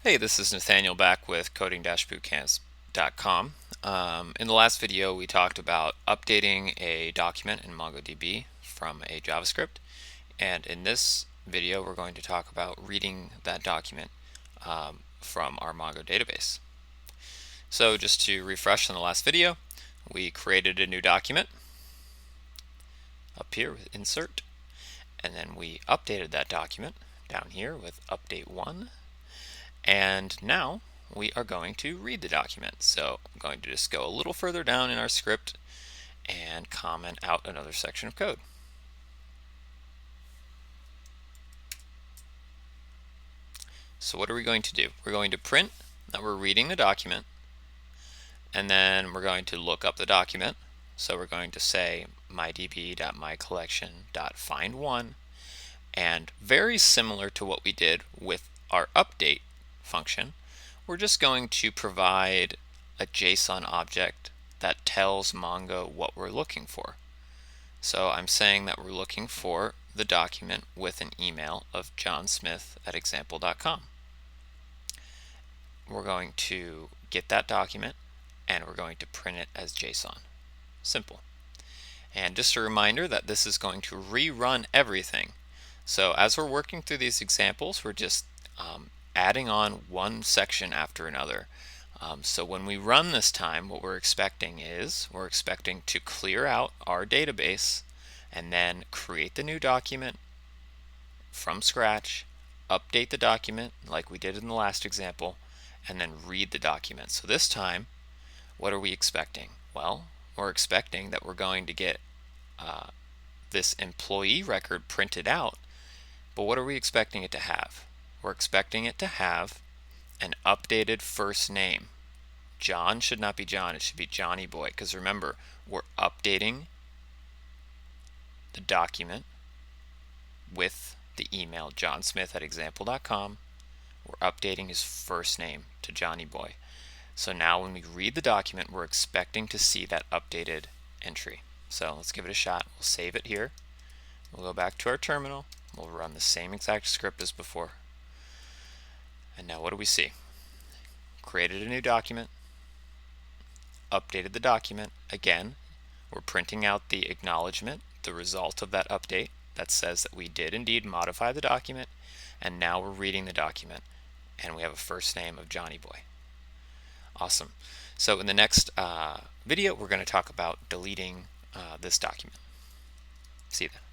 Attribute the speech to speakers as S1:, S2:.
S1: Hey, this is Nathaniel back with coding-bootcamps.com. In the last video, we talked about updating a document in MongoDB from a JavaScript, and in this video, we're going to talk about reading that document from our Mongo database. So just to refresh on the last video, we created a new document up here with insert, and then we updated that document down here with update 1. And now we are going to read the document. So I'm going to just go a little further down in our script and comment out another section of code. So what are we going to do? We're going to print that we're reading the document, and then we're going to look up the document. So we're going to say mydb.mycollection.findOne, and very similar to what we did with our update function, we're just going to provide a JSON object that tells Mongo what we're looking for. So I'm saying that we're looking for the document with an email of johnsmith@example.com. We're going to get that document and we're going to print it as JSON. Simple. And just a reminder that this is going to rerun everything. So as we're working through these examples, we're just adding on one section after another. So when we run this time, what we're expecting to clear out our database and then create the new document from scratch, update the document like we did in the last example, and then read the document. So this time, what are we expecting? Well, we're expecting that we're going to get this employee record printed out, but what are we expecting it to have? We're expecting it to have an updated first name. John should not be John, it should be Johnny Boy, because remember, we're updating the document with the email johnsmith@example.com. We're updating his first name to Johnny Boy. So now when we read the document, we're expecting to see that updated entry. So let's give it a shot. We'll save it here. We'll go back to our terminal. We'll run the same exact script as before. And now what do we see? Created a new document, updated the document. Again, we're printing out the acknowledgement, the result of that update that says that we did indeed modify the document, and now we're reading the document and we have a first name of Johnny Boy. Awesome. So in the next video, we're going to talk about deleting this document. See you then.